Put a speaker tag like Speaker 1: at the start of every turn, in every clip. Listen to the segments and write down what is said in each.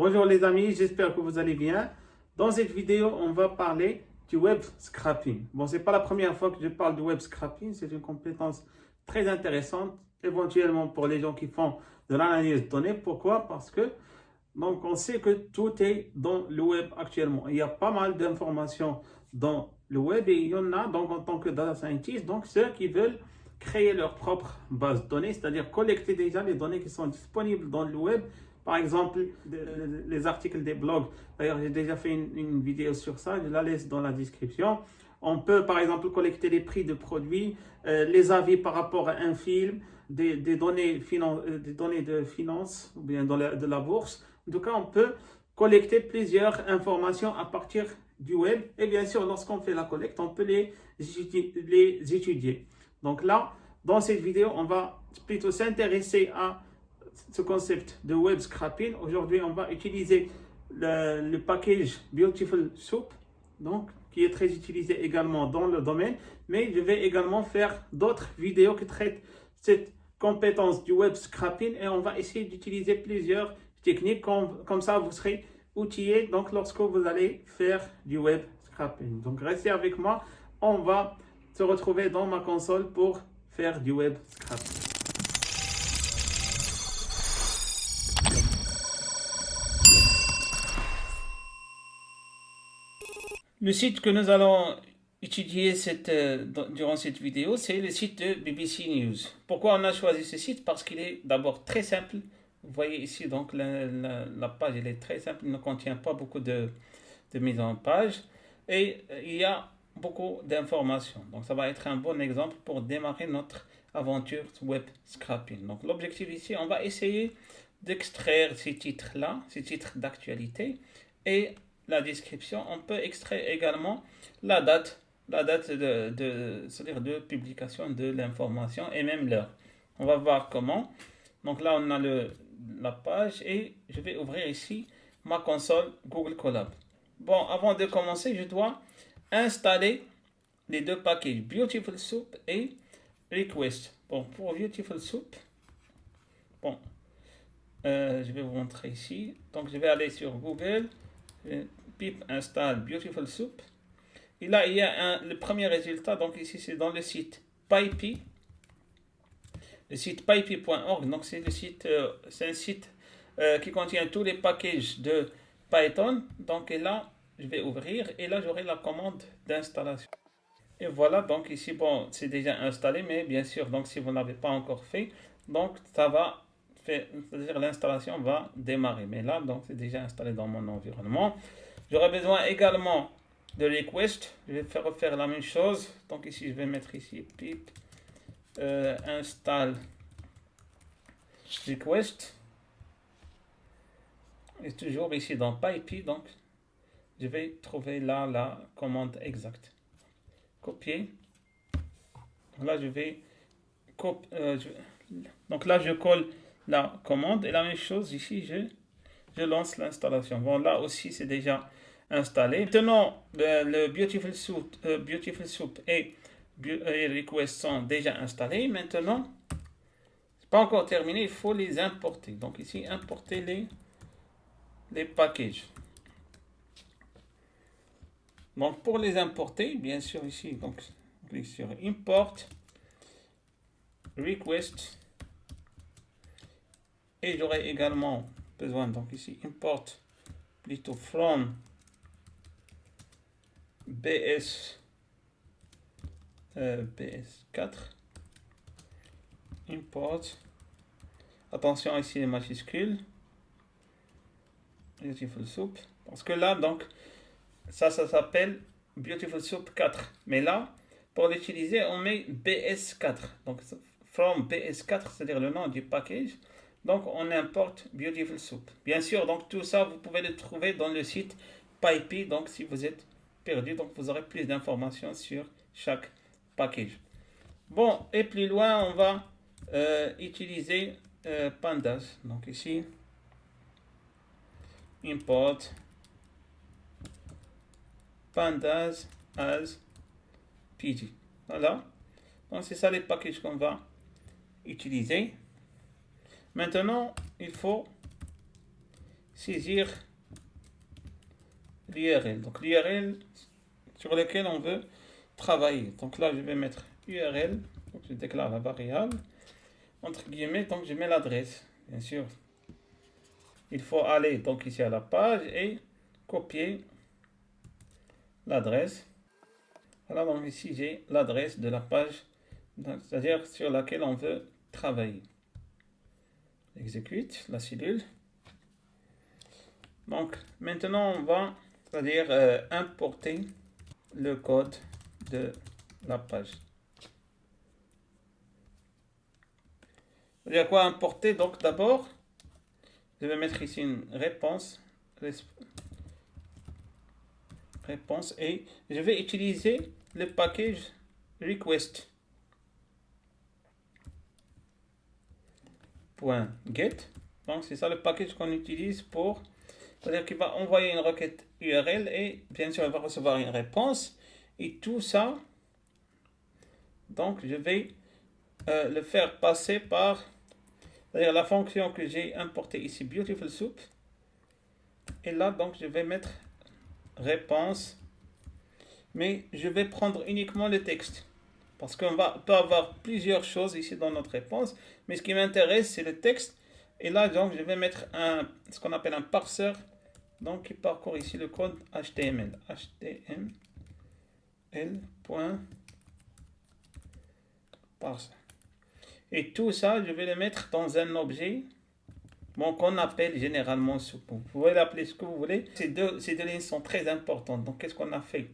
Speaker 1: Bonjour les amis, j'espère que vous allez bien. Dans cette vidéo, on va parler du web scrapping. Bon, c'est pas la première fois que je parle du web scrapping, c'est une compétence très intéressante, éventuellement pour les gens qui font de l'analyse de données. Pourquoi? Parce que donc on sait que tout est dans le web actuellement. Il y a pas mal d'informations dans le web et il y en a donc en tant que data scientist, donc ceux qui veulent créer leur propre base de données, c'est-à-dire collecter déjà les données qui sont disponibles dans le web. Par exemple, les articles des blogs. D'ailleurs, j'ai déjà fait une vidéo sur ça, je la laisse dans la description. On peut, par exemple, collecter les prix de produits, les avis par rapport à un film, des données de finance ou bien de la bourse. En tout cas, on peut collecter plusieurs informations à partir du web. Et bien sûr, lorsqu'on fait la collecte, on peut les étudier. Donc là, dans cette vidéo, on va plutôt s'intéresser à ce concept de web scrapping. Aujourd'hui, on va utiliser le package Beautiful Soup, donc, qui est très utilisé également dans le domaine, mais je vais également faire d'autres vidéos qui traitent cette compétence du web scrapping et on va essayer d'utiliser plusieurs techniques, comme ça vous serez outillé donc lorsque vous allez faire du web scrapping. Donc restez avec moi, on va se retrouver dans ma console pour faire du web scrapping. Le site que nous allons étudier durant cette vidéo, c'est le site de BBC News. Pourquoi on a choisi ce site? Parce qu'il est d'abord très simple. Vous voyez ici, donc la page elle est très simple, il ne contient pas beaucoup de mise en page et il y a beaucoup d'informations. Donc ça va être un bon exemple pour démarrer notre aventure web scrapping. Donc l'objectif ici, on va essayer d'extraire ces titres-là, ces titres d'actualité et la description. On peut extraire également la date c'est-à-dire de publication de l'information et même l'heure. On va voir comment. Donc là, on a la page et je vais ouvrir ici ma console Google Colab. Bon, avant de commencer, je dois installer les deux packages Beautiful Soup et Request. Bon, pour Beautiful Soup, bon, je vais vous montrer ici. Donc, je vais aller sur Google, pip install Beautiful Soup. Et là, il y a le premier résultat. Donc, ici, c'est dans le site PyPy. Le site pypy.org. Donc, c'est un site qui contient tous les packages de Python. Donc, et là, je vais ouvrir et là, j'aurai la commande d'installation. Et voilà, donc ici, bon, c'est déjà installé, mais bien sûr, donc si vous n'avez pas encore fait, donc ça va faire, c'est-à-dire l'installation va démarrer. Mais là, donc c'est déjà installé dans mon environnement. J'aurai besoin également de request. Je vais refaire la même chose. Donc ici, je vais mettre ici pip install request. Et toujours ici dans PyPy, donc je vais trouver là la commande exacte. Copier. Là, je vais donc là, je colle la commande et la même chose ici, je lance l'installation. Bon, là aussi, c'est déjà installé. Maintenant, le Beautiful Soup et Request sont déjà installés. Maintenant, c'est pas encore terminé, il faut les importer. Donc ici, importer les packages. Donc pour les importer, bien sûr ici, donc on clique sur Import, Request, et j'aurai également besoin, donc ici, Import, plutôt from BS4, Import, attention ici les majuscules, Beautiful Soup, parce que là, donc, ça s'appelle Beautiful Soup 4. Mais là, pour l'utiliser, on met BS4. Donc, from BS4, c'est-à-dire le nom du package. Donc, on importe Beautiful Soup. Bien sûr, donc tout ça, vous pouvez le trouver dans le site PyPy. Donc, si vous êtes perdu, donc vous aurez plus d'informations sur chaque package. Bon, et plus loin, on va utiliser Pandas. Donc ici, import Pandas as PG. Voilà. Donc c'est ça les packages qu'on va utiliser. Maintenant, il faut saisir l'URL. Donc l'URL sur lequel on veut travailler. Donc là, je vais mettre URL. Donc je déclare la variable. Entre guillemets, donc je mets l'adresse. Bien sûr, il faut aller donc ici à la page et copier l'adresse. Voilà, donc ici j'ai l'adresse de la page, c'est-à-dire sur laquelle on veut travailler. Exécute la cellule. Donc maintenant on va, c'est-à-dire importer le code de la page. C'est-à-dire quoi importer? Donc d'abord, je vais mettre ici une réponse et je vais utiliser le package request. .get. Donc c'est ça le package qu'on utilise pour, c'est-à-dire qu'il va envoyer une requête URL et bien sûr il va recevoir une réponse et tout ça, donc je vais le faire passer par, c'est-à-dire la fonction que j'ai importée ici, Beautiful Soup, et là donc je vais mettre réponse, mais je vais prendre uniquement le texte parce qu'on peut avoir plusieurs choses ici dans notre réponse, mais ce qui m'intéresse c'est le texte. Et là donc je vais mettre ce qu'on appelle un parseur, donc qui parcourt ici le code HTML. HTML.parser. Et tout ça je vais le mettre dans un objet, bon, qu'on appelle généralement soup. Vous pouvez l'appeler ce que vous voulez. Ces deux lignes sont très importantes. Donc qu'est-ce qu'on a fait?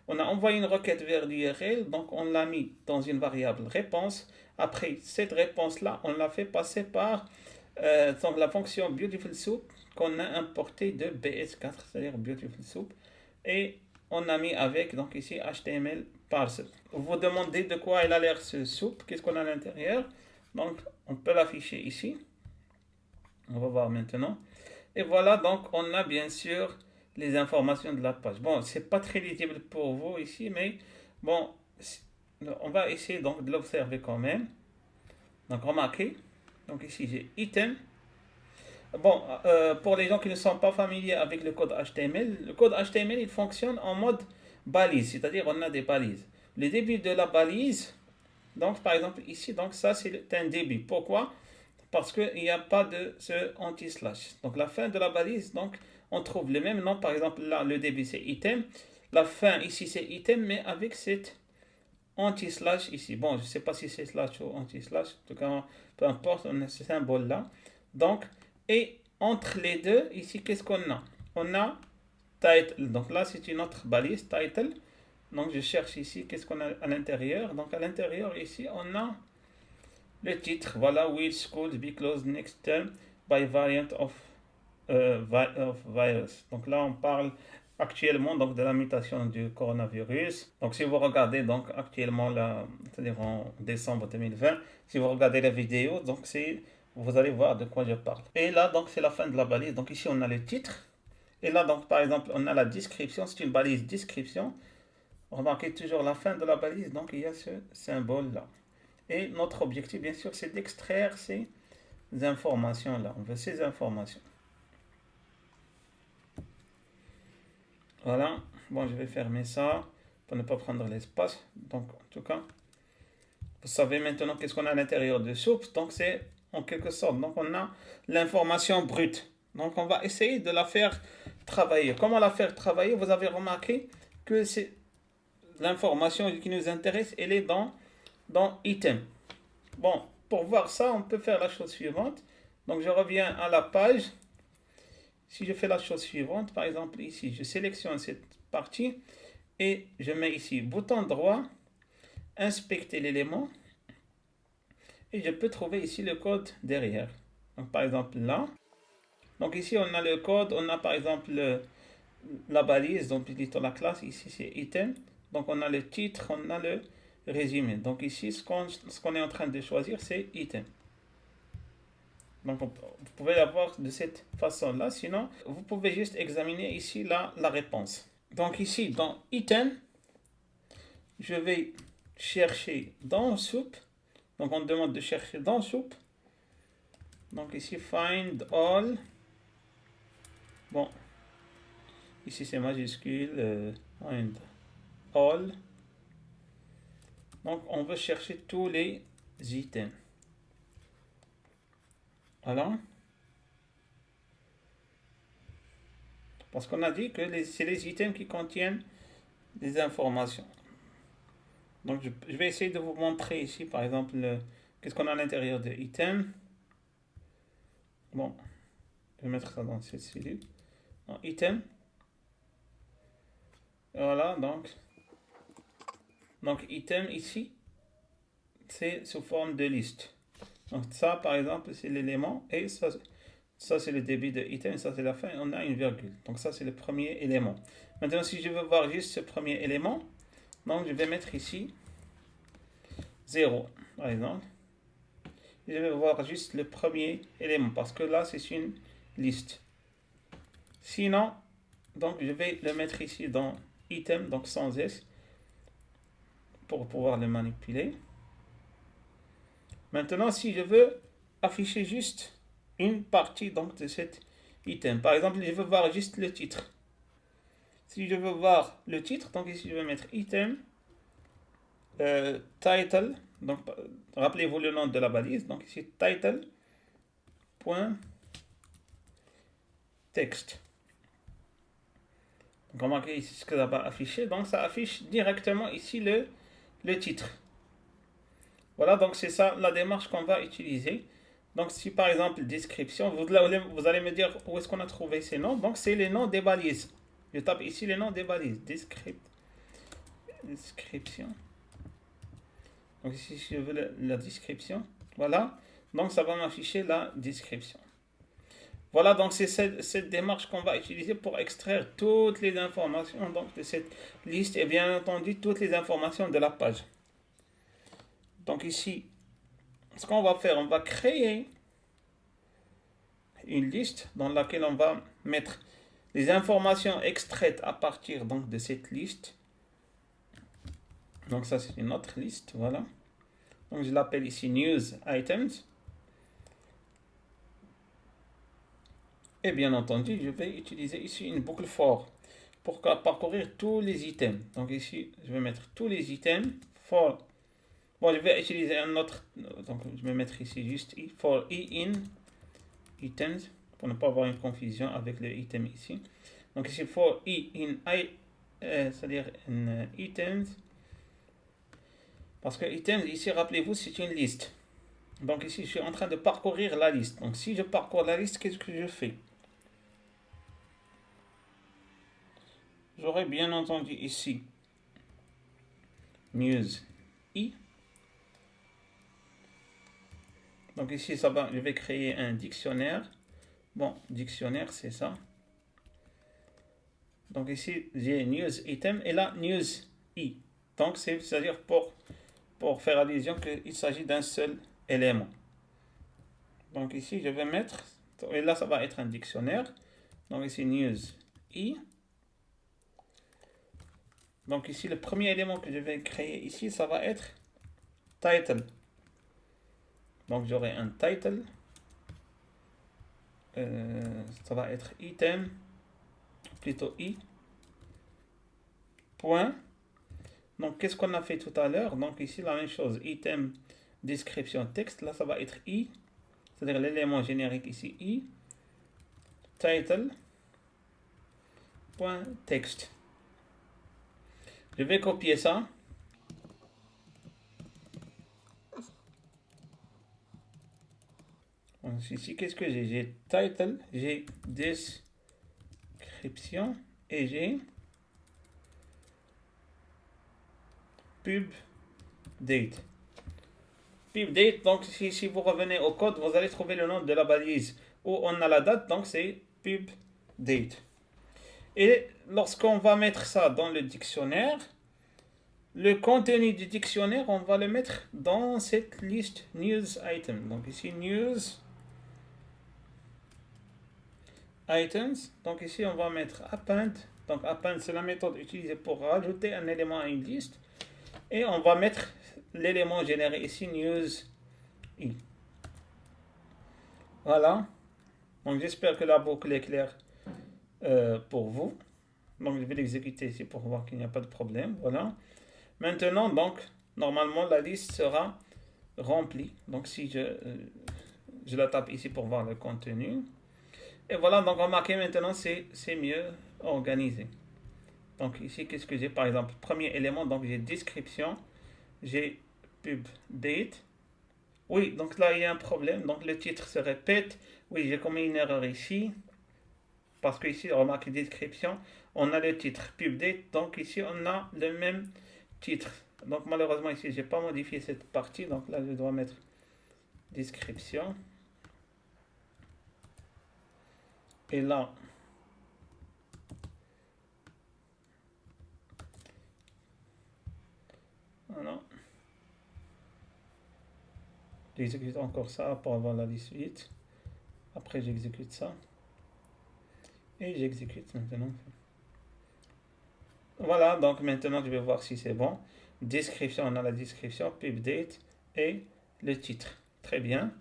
Speaker 1: On a envoyé une requête vers l'URL, donc on l'a mis dans une variable réponse. Après cette réponse-là, on l'a fait passer par donc la fonction Beautiful Soup qu'on a importée de BS4, c'est-à-dire Beautiful Soup. Et on a mis avec, donc ici, HTML parser. Vous vous demandez de quoi il a l'air ce soup, qu'est-ce qu'on a à l'intérieur. Donc on peut l'afficher ici. On va voir maintenant. Et voilà, donc on a bien sûr les informations de la page. Bon, c'est pas très lisible pour vous ici, mais bon, on va essayer donc de l'observer quand même. Donc remarquez, donc ici j'ai item. Bon, pour les gens qui ne sont pas familiers avec le code HTML, le code HTML il fonctionne en mode balise, c'est-à-dire on a des balises. Le début de la balise, donc par exemple ici, donc ça c'est un début. Pourquoi? Parce qu'il n'y a pas de ce anti-slash. Donc la fin de la balise, donc on trouve le même nom. Par exemple là, le début c'est item. La fin ici c'est item, mais avec cette anti-slash ici. Bon, je ne sais pas si c'est slash ou anti-slash. En tout cas, peu importe, on a ce symbole là. Donc, et entre les deux, ici, qu'est-ce qu'on a? On a title. Donc là, c'est une autre balise, title. Donc je cherche ici, qu'est-ce qu'on a à l'intérieur? Donc à l'intérieur, ici, on a le titre, voilà, will schools be closed next term by variant of virus. Donc là, on parle actuellement donc de la mutation du coronavirus. Donc si vous regardez donc actuellement, c'est-à-dire en décembre 2020, si vous regardez la vidéo, donc vous allez voir de quoi je parle. Et là, donc c'est la fin de la balise. Donc ici, on a le titre. Et là, donc par exemple, on a la description. C'est une balise description. Remarquez toujours la fin de la balise. Donc il y a ce symbole là. Et notre objectif, bien sûr, c'est d'extraire ces informations-là. On veut ces informations. Voilà. Bon, je vais fermer ça pour ne pas prendre l'espace. Donc, en tout cas, vous savez maintenant qu'est-ce qu'on a à l'intérieur de soup. Donc, c'est en quelque sorte. Donc, on a l'information brute. Donc, on va essayer de la faire travailler. Comment la faire travailler? Vous avez remarqué que c'est l'information qui nous intéresse, elle est dans item. Bon, pour voir ça, on peut faire la chose suivante. Donc, je reviens à la page. Si je fais la chose suivante, par exemple ici, je sélectionne cette partie et je mets ici bouton droit, inspecter l'élément et je peux trouver ici le code derrière. Donc, par exemple là. Donc, ici, on a le code, on a par exemple la balise, donc plutôt la classe, ici c'est item. Donc, on a le titre, on a le résumé. Donc, ici, ce qu'on est en train de choisir, c'est item. Donc, vous pouvez l'avoir de cette façon-là. Sinon, vous pouvez juste examiner ici la réponse. Donc, ici, dans item, je vais chercher dans soup. Donc, on demande de chercher dans soup. Donc, ici, find all. Bon, ici c'est majuscule, and all. Donc on veut chercher tous les items. Voilà. Parce qu'on a dit que c'est les items qui contiennent des informations. Donc je vais essayer de vous montrer ici par exemple qu'est-ce qu'on a à l'intérieur de item. Bon, je vais mettre ça dans cette cellule. Donc, item. Voilà, donc item ici, c'est sous forme de liste. Donc ça par exemple c'est l'élément et ça c'est le début de item, ça c'est la fin, on a une virgule. Donc ça c'est le premier élément. Maintenant si je veux voir juste ce premier élément, donc je vais mettre ici 0 par exemple. Je vais voir juste le premier élément parce que là c'est une liste. Sinon, donc je vais le mettre ici dans item, donc sans S, pour pouvoir le manipuler. Maintenant, si je veux afficher juste une partie donc de cet item, par exemple, je veux voir juste le titre. Si je veux voir le titre, donc ici je vais mettre item, title, donc rappelez-vous le nom de la balise, donc ici title, point, texte. Donc remarquez ici ce que ça va afficher, donc ça affiche directement ici le titre. Voilà, donc c'est ça la démarche qu'on va utiliser. Donc si par exemple description, vous allez me dire où est-ce qu'on a trouvé ces noms. Donc c'est les noms des balises. Je tape ici les noms des balises. Description. Donc ici je veux la description. Voilà. Donc ça va m'afficher la description. Voilà, donc c'est cette démarche qu'on va utiliser pour extraire toutes les informations donc, de cette liste et bien entendu toutes les informations de la page. Donc ici, ce qu'on va faire, on va créer une liste dans laquelle on va mettre les informations extraites à partir donc de cette liste. Donc ça c'est une autre liste, voilà. Donc je l'appelle ici News Items. Et bien entendu, je vais utiliser ici une boucle for pour parcourir tous les items. Donc ici, je vais mettre tous les items for. Bon, je vais utiliser un autre. Donc je vais mettre ici juste for in items pour ne pas avoir une confusion avec le item ici. Donc ici for in c'est-à-dire in items. Parce que items ici, rappelez-vous, c'est une liste. Donc ici, je suis en train de parcourir la liste. Donc si je parcours la liste, qu'est-ce que je fais? J'aurai bien entendu ici news i. Donc ici, je vais créer un dictionnaire. Bon, dictionnaire, c'est ça. Donc ici, j'ai news item et là, news i. Donc c'est-à-dire pour faire allusion qu'il s'agit d'un seul élément. Donc ici, je vais mettre, et là, ça va être un dictionnaire. Donc ici, news i. Donc ici, le premier élément que je vais créer ici, ça va être title. Donc j'aurai un title. Ça va être item, plutôt i. Point. Donc qu'est-ce qu'on a fait tout à l'heure? Donc ici, la même chose. Item, description, texte. Là, ça va être i. C'est-à-dire l'élément générique ici, i. Title. Point, texte. Je vais copier ça. Donc, ici, qu'est-ce que j'ai? J'ai title, j'ai description et j'ai pub date. Pub date, donc si vous revenez au code, vous allez trouver le nom de la balise où on a la date, donc c'est pub date. Et lorsqu'on va mettre ça dans le dictionnaire, le contenu du dictionnaire, on va le mettre dans cette liste news item. Donc ici, news items. Donc ici, on va mettre append. Donc append, c'est la méthode utilisée pour rajouter un élément à une liste. Et on va mettre l'élément généré ici, news i. Voilà. Donc j'espère que la boucle est claire pour vous. Donc je vais l'exécuter ici pour voir qu'il n'y a pas de problème. Voilà. Maintenant, donc, normalement, la liste sera remplie. Donc si je la tape ici pour voir le contenu. Et voilà, donc remarquez maintenant, c'est mieux organisé. Donc ici, qu'est-ce que j'ai par exemple? Premier élément, donc j'ai description, j'ai pub date. Oui, donc là, il y a un problème. Donc le titre se répète. Oui, j'ai commis une erreur ici. Parce que ici, remarquez description, on a le titre pub date. Donc ici, on a le même titre. Donc malheureusement, ici, je n'ai pas modifié cette partie. Donc là, je dois mettre description. Et là, voilà. J'exécute encore ça pour avoir la liste 8. Après, j'exécute ça. Et j'exécute maintenant. Voilà, donc maintenant, je vais voir si c'est bon. Description, on a la description, pub date et le titre. Très bien.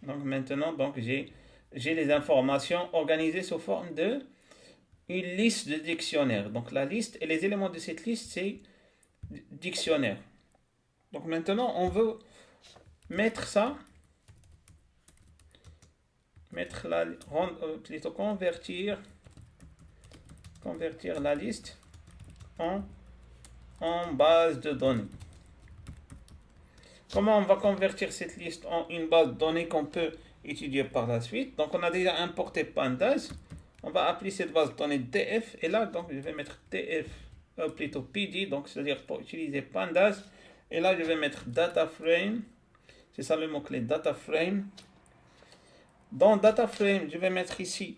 Speaker 1: Donc maintenant, donc j'ai les informations organisées sous forme de une liste de dictionnaire. Donc la liste et les éléments de cette liste, c'est dictionnaire. Donc maintenant, on veut mettre ça, plutôt convertir la liste en base de données. Comment on va convertir cette liste en une base de données qu'on peut étudier par la suite? Donc on a déjà importé Pandas. On va appeler cette base de données df. Et là, donc je vais mettre df, plutôt pd, donc c'est-à-dire pour utiliser Pandas. Et là, je vais mettre data frame. C'est ça le mot-clé, data frame. Dans data frame, je vais mettre ici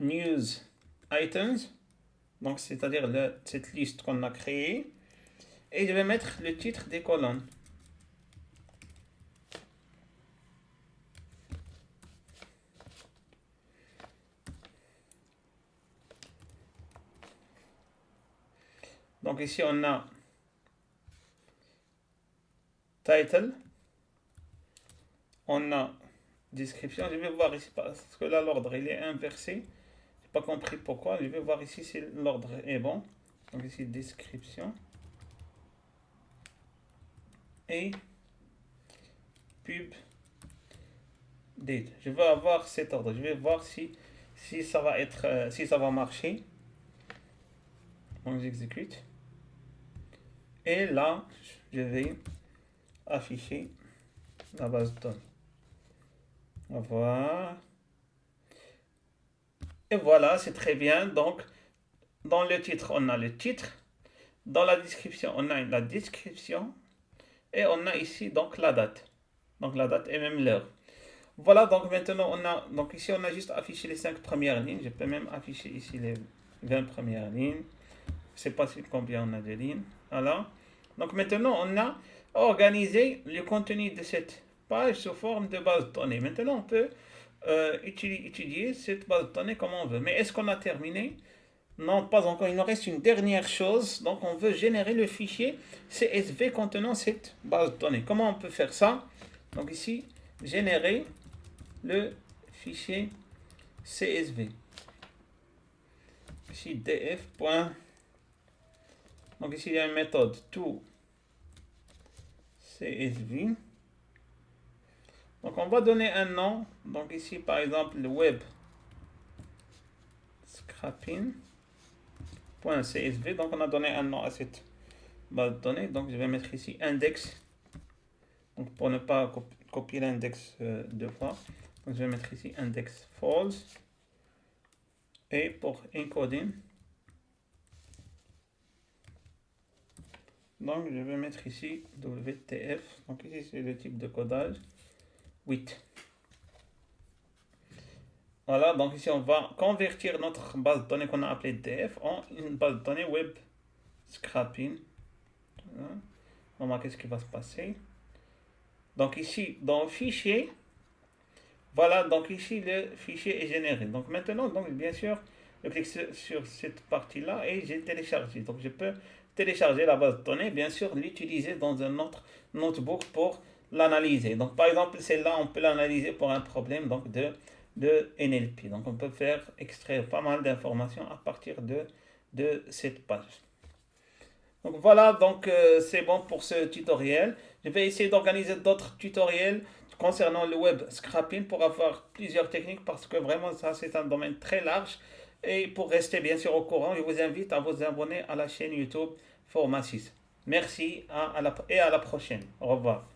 Speaker 1: news items. Donc c'est-à-dire cette liste qu'on a créée. Et je vais mettre le titre des colonnes. Donc ici on a title, on a description. Je vais voir ici parce que là l'ordre il est inversé. J'ai pas compris pourquoi. Je vais voir ici si l'ordre est bon. Donc ici description et pub date. Je vais avoir cet ordre. Je vais voir si ça va être si ça va marcher. Donc j'exécute. Et là, je vais afficher la base de données. On va voir. Et voilà, c'est très bien. Donc, dans le titre, on a le titre. Dans la description, on a la description. Et on a ici donc la date. Donc la date et même l'heure. Voilà, donc maintenant on a, donc ici on a juste affiché les 5 premières lignes. Je peux même afficher ici les 20 premières lignes. Je ne sais pas combien on a de lignes. Voilà. Donc maintenant on a organisé le contenu de cette page sous forme de base de données. Maintenant on peut étudier cette base de données comme on veut. Mais est-ce qu'on a terminé? Non, pas encore. Il nous reste une dernière chose. Donc, on veut générer le fichier CSV contenant cette base de données. Comment on peut faire ça? Donc ici, générer le fichier CSV. Ici, df. Donc ici, il y a une méthode toCSV. Donc, on va donner un nom. Donc ici, par exemple, le web scrapping.csv. Donc, on a donné un nom à cette base de données. Donc, je vais mettre ici index. Donc, pour ne pas copier l'index deux fois. Donc, je vais mettre ici index false. Et pour encoding, donc je vais mettre ici WTF. Donc, ici, c'est le type de codage 8. Voilà, donc ici, on va convertir notre base de données qu'on a appelée DF en une base de données web scrapping. Voilà. On va voir qu'est-ce qui va se passer. Donc ici, dans le fichier, voilà, donc ici, le fichier est généré. Donc maintenant, donc bien sûr, je clique sur cette partie-là et j'ai téléchargé. Donc je peux télécharger la base de données, bien sûr, l'utiliser dans un autre notebook pour l'analyser. Donc, par exemple, celle-là, on peut l'analyser pour un problème donc, de NLP. Donc, on peut extraire pas mal d'informations à partir de cette page. Donc voilà, donc c'est bon pour ce tutoriel. Je vais essayer d'organiser d'autres tutoriels concernant le web scrapping pour avoir plusieurs techniques parce que vraiment ça c'est un domaine très large. Et pour rester bien sûr au courant, je vous invite à vous abonner à la chaîne YouTube Forma 6. Merci et à la prochaine. Au revoir.